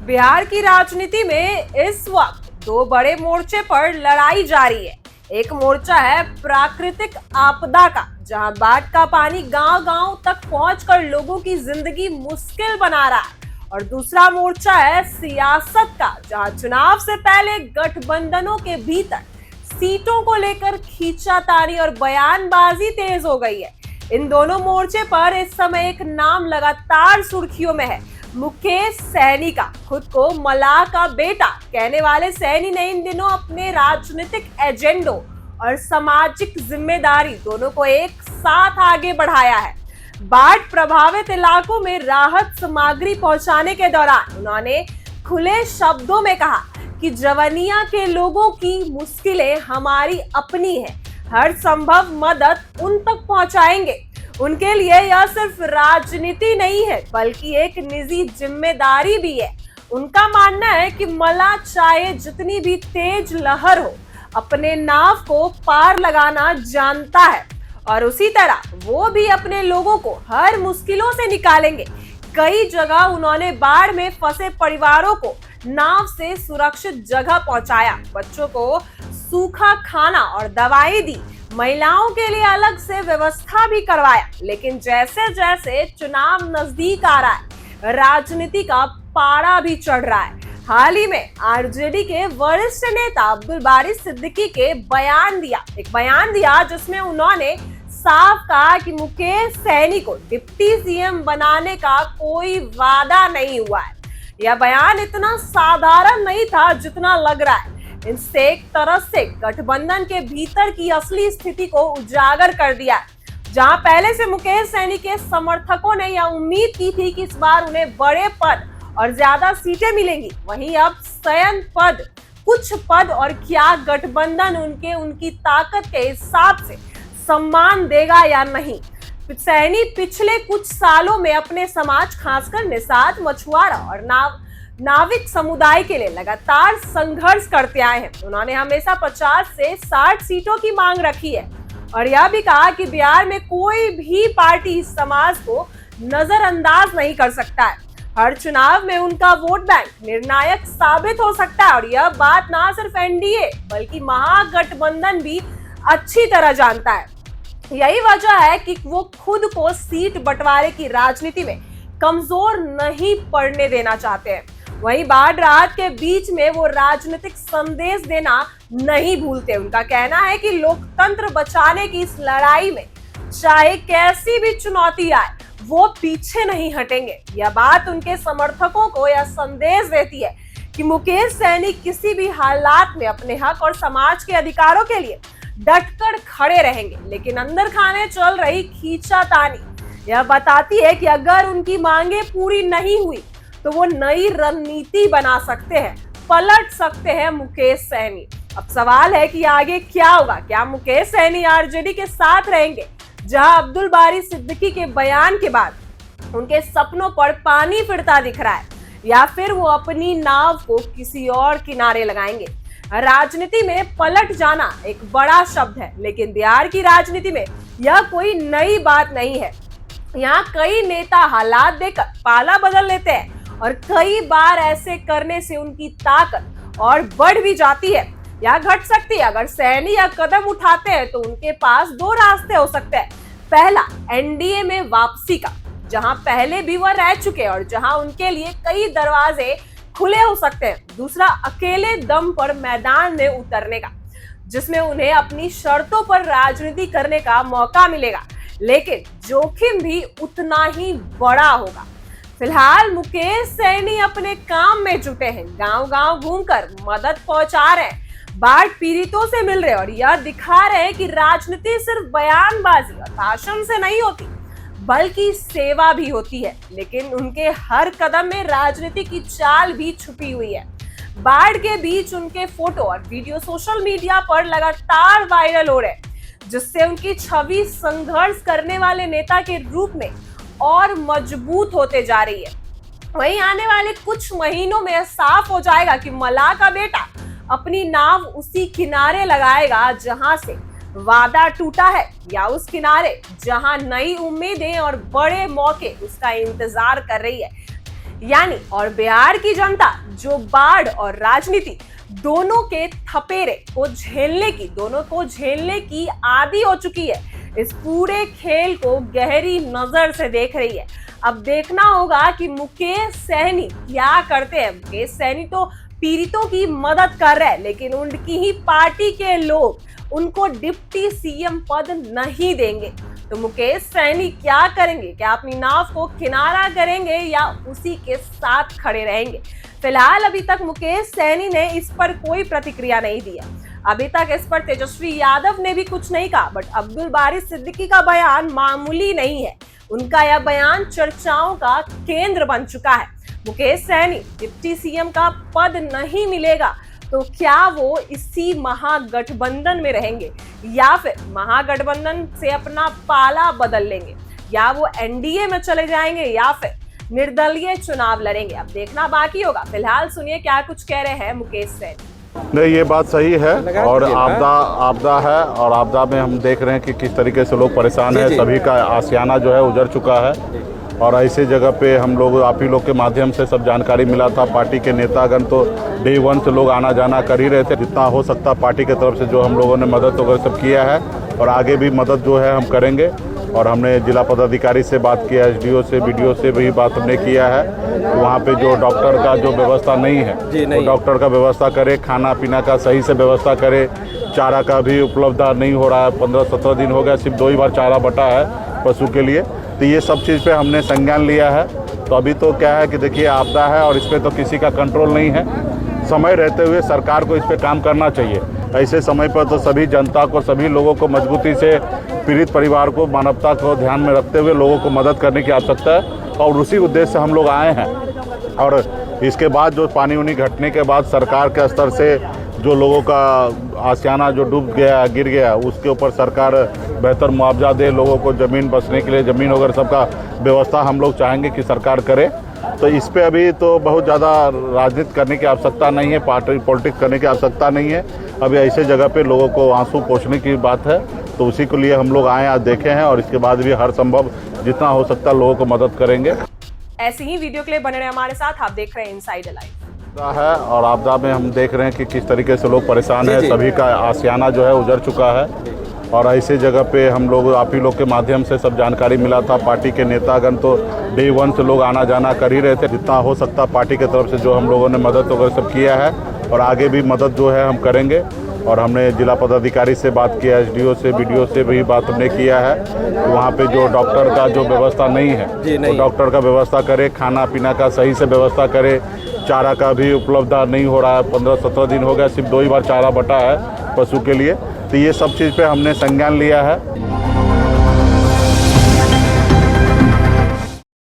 बिहार की राजनीति में इस वक्त दो बड़े मोर्चे पर लड़ाई जारी है। एक मोर्चा है प्राकृतिक आपदा का, जहां बाढ़ का पानी गांव-गांव तक पहुंचकर लोगों की जिंदगी मुश्किल बना रहा है, और दूसरा मोर्चा है सियासत का, जहां चुनाव से पहले गठबंधनों के भीतर सीटों को लेकर खींचातानी और बयानबाजी तेज हो गई है। इन दोनों मोर्चे पर इस समय एक नाम लगातार सुर्खियों में है, मुकेश सहनी का। खुद को मलाह का बेटा कहने वाले सहनी ने इन दिनों अपने राजनीतिक एजेंडों और सामाजिक जिम्मेदारी दोनों को एक साथ आगे बढ़ाया है। बाढ़ प्रभावित इलाकों में राहत सामग्री पहुंचाने के दौरान उन्होंने खुले शब्दों में कहा कि जवनिया के लोगों की मुश्किलें हमारी अपनी है, हर संभव मदद उन तक पहुंचाएंगे। उनके लिए यह सिर्फ राजनीति नहीं है, बल्कि एक निजी जिम्मेदारी भी है। उनका मानना है कि मलाह चाहे जितनी भी तेज लहर हो, अपने नाव को पार लगाना जानता है, और उसी तरह वो भी अपने लोगों को हर मुश्किलों से निकालेंगे। कई जगह उन्होंने बाढ़ में फंसे परिवारों को नाव से सुरक्षित जगह पहुंचाया, बच्चों को सूखा खाना और दवाई दी, महिलाओं के लिए अलग से व्यवस्था भी करवाया। लेकिन जैसे जैसे चुनाव नजदीक आ रहा है, राजनीति का पारा भी चढ़ रहा है। हाल ही में आरजेडी के वरिष्ठ नेता अब्दुल बारी सिद्दीकी के एक बयान दिया जिसमें उन्होंने साफ कहा कि मुकेश सहनी को डिप्टी सीएम बनाने का कोई वादा नहीं हुआ है। यह बयान इतना साधारण नहीं था जितना लग रहा है। इससे एक तरह से गठबंधन के भीतर की असली स्थिति को उजागर कर दिया। जहां पहले से मुकेश सहनी के समर्थकों ने यह उम्मीद की थी कि इस बार उन्हें बड़े पद और ज्यादा सीटें मिलेंगी, वहीं अब शयन पद, कुछ पद और क्या गठबंधन उनकी ताकत के हिसाब से सम्मान देगा या नहीं। सहनी पिछले कुछ सालों में अपने समाज, खासकर निषाद, मछुआरा और नाविक समुदाय के लिए लगातार संघर्ष करते आए हैं। उन्होंने हमेशा 50 से 60 सीटों की मांग रखी है, और यह भी कहा कि बिहार में कोई भी पार्टी इस समाज को नजरअंदाज नहीं कर सकता है। हर चुनाव में उनका वोट बैंक निर्णायक साबित हो सकता है, और यह बात ना सिर्फ एनडीए बल्कि महागठबंधन भी अच्छी तरह जानता है। यही वजह है कि वो खुद को सीट बंटवारे की राजनीति में कमजोर नहीं पड़ने देना चाहते हैं। वहीं बाढ़ राहत के बीच में वो राजनीतिक संदेश देना नहीं भूलते। उनका कहना है कि लोकतंत्र बचाने की इस लड़ाई में चाहे कैसी भी चुनौती आए, वो पीछे नहीं हटेंगे। यह बात उनके समर्थकों को यह संदेश देती है कि मुकेश सहनी किसी भी हालात में अपने हक और समाज के अधिकारों के लिए डटकर खड़े रहेंगे। लेकिन अंदर खाने चल रही खींचातानी यह बताती है कि अगर उनकी मांगे पूरी नहीं हुई तो वो नई रणनीति बना सकते हैं, पलट सकते हैं मुकेश सहनी। अब सवाल है कि आगे क्या होगा। क्या मुकेश सहनी आरजेडी के साथ रहेंगे, जहां अब्दुल बारी सिद्दीकी के बयान के बाद उनके सपनों पर पानी फिरता दिख रहा है, या फिर वो अपनी नाव को किसी और किनारे लगाएंगे। राजनीति में पलट जाना एक बड़ा शब्द है, लेकिन बिहार की राजनीति में यह कोई नई बात नहीं है। यहाँ कई नेता हालात देखकर पाला बदल लेते हैं, और कई बार ऐसे करने से उनकी ताकत और बढ़ भी जाती है या घट सकती है। अगर सहनी यह कदम उठाते हैं तो उनके पास दो रास्ते हो सकते हैं। पहला, एनडीए में वापसी का, जहां पहले भी वह रह चुके हैं और जहां उनके लिए कई दरवाजे खुले हो सकते हैं। दूसरा, अकेले दम पर मैदान में उतरने का, जिसमें उन्हें अपनी शर्तों पर राजनीति करने का मौका मिलेगा, लेकिन जोखिम भी उतना ही बड़ा होगा। फिलहाल मुकेश सहनी अपने काम में जुटे हैं, गांव-गांव घूमकर मदद पहुंचा रहे हैं, बाढ़ पीड़ितों से मिल रहे हैं, और यह दिखा रहे हैं कि राजनीति सिर्फ बयानबाजी और भाषण से नहीं होती, बल्कि सेवा भी होती है। लेकिन उनके हर कदम में राजनीति की चाल भी छुपी हुई है। बाढ़ के बीच उनके फोटो और वीडियो सोशल मीडिया पर लगातार वायरल हो रहे हैं, जिससे उनकी छवि संघर्ष करने वाले नेता के रूप में और मजबूत होते जा रही है। वहीं आने वाले कुछ महीनों में साफ हो जाएगा कि मलाह का बेटा अपनी नाव उसी किनारे लगाएगा जहां से वादा टूटा है, या उस किनारे जहां नई उम्मीदें और बड़े मौके उसका इंतजार कर रही है। यानी और बिहार की जनता जो बाढ़ और राजनीति दोनों के थपेरे को झेलने की आदी हो चुकी है। इस पूरे खेल को गहरी नजर से देख रही है। अब देखना होगा कि मुकेश सहनी क्या करते हैं। मुकेश सहनी तो पीड़ितों की मदद कर रहे हैं, लेकिन उनकी ही पार्टी के लोग उनको डिप्टी सीएम पद नहीं देंगे। तो मुकेश सहनी क्या करेंगे? क्या अपनी नाव को किनारा करेंगे या उसी के साथ खड़े रहेंगे? फिलहाल अभी तक मुकेश सहनी ने इस पर कोई प्रतिक्रिया नहीं दी है। अभी तक इस पर तेजस्वी यादव ने भी कुछ नहीं कहा, बट अब्दुल बारी सिद्दीकी का बयान मामूली नहीं है। उनका यह बयान चर्चाओं का केंद्र बन चुका है। मुकेश सहनी डिप्टी सीएम का पद नहीं मिलेगा तो क्या वो इसी महागठबंधन में रहेंगे या फिर महागठबंधन से अपना पाला बदल लेंगे, या वो एनडीए में चले जाएंगे या फिर निर्दलीय चुनाव लड़ेंगे? अब देखना बाकी होगा। फिलहाल सुनिए क्या कुछ कह रहे हैं मुकेश सहनी। नहीं, ये बात सही है और आपदा है और आपदा में हम देख रहे हैं कि किस तरीके से लोग परेशान हैं। सभी का आशियाना जो है उजड़ चुका है और ऐसे जगह पे हम लोग आप ही लोग के माध्यम से सब जानकारी मिला था। पार्टी के नेतागण तो डे 1 से लोग आना जाना कर ही रहे थे। जितना हो सकता पार्टी की तरफ से जो हम लोगों ने मदद वगैरह सब किया है और आगे भी मदद जो है हम करेंगे। और हमने जिला पदाधिकारी से बात किया, एसडीओ से, बीडीओ से भी बात हमने किया है। वहाँ पे जो डॉक्टर का जो व्यवस्था नहीं है वो डॉक्टर का व्यवस्था करे, खाना पीना का सही से व्यवस्था करे, चारा का भी उपलब्ध नहीं हो रहा है। 15-17 दिन हो गया, सिर्फ 2 ही बार चारा बटा है पशु के लिए। तो ये सब चीज़ पे हमने संज्ञान लिया है। तो अभी तो क्या है कि देखिए आपदा है और इस पर तो किसी का कंट्रोल नहीं है। समय रहते हुए सरकार को इस पर काम करना चाहिए। ऐसे समय पर तो सभी जनता को, सभी लोगों को मजबूती से, पीड़ित परिवार को, मानवता को ध्यान में रखते हुए लोगों को मदद करने की आवश्यकता है और उसी उद्देश्य से हम लोग आए हैं। और इसके बाद जो पानी उनी घटने के बाद सरकार के स्तर से जो लोगों का आशियाना जो डूब गया, गिर गया, उसके ऊपर सरकार बेहतर मुआवजा दे, लोगों को ज़मीन बसने के लिए ज़मीन वगैरह सबका व्यवस्था हम लोग चाहेंगे कि सरकार करे। तो इस पे अभी तो बहुत ज़्यादा राजनीति करने की आवश्यकता नहीं है, पार्टी पॉलिटिक्स करने की आवश्यकता नहीं है। अभी ऐसे जगह पे लोगों को आंसू पोंछने की बात है, तो उसी के लिए हम लोग आए, आज देखे हैं और इसके बाद भी हर संभव जितना हो सकता लोगों को मदद करेंगे। ऐसी ही वीडियो के लिए बने रहे हमारे साथ। आप देख रहे हैं इनसाइडर लाइव है और आपदा में हम देख रहे हैं कि किस तरीके से लोग परेशान हैं। सभी का आशियाना जो है उजड़ चुका है और ऐसे जगह पे हम लोग आप ही लोग के माध्यम से सब जानकारी मिला था। पार्टी के नेतागण तो डे 1 से लोग आना जाना कर ही रहे थे। जितना हो सकता पार्टी की तरफ से जो हम लोगों ने मदद वगैरह सब किया है और आगे भी मदद जो है हम करेंगे। और हमने जिला पदाधिकारी से बात किया, एसडीओ से, बीडीओ से भी बात हमने किया है। वहाँ पे जो डॉक्टर का जो व्यवस्था नहीं है वो डॉक्टर का व्यवस्था करे, खाना पीना का सही से व्यवस्था करे, चारा का भी उपलब्ध नहीं हो रहा है। 15-17 दिन हो गया, सिर्फ 2 ही बार चारा बटा है पशु के लिए। तो ये सब चीज़ पे हमने संज्ञान लिया है।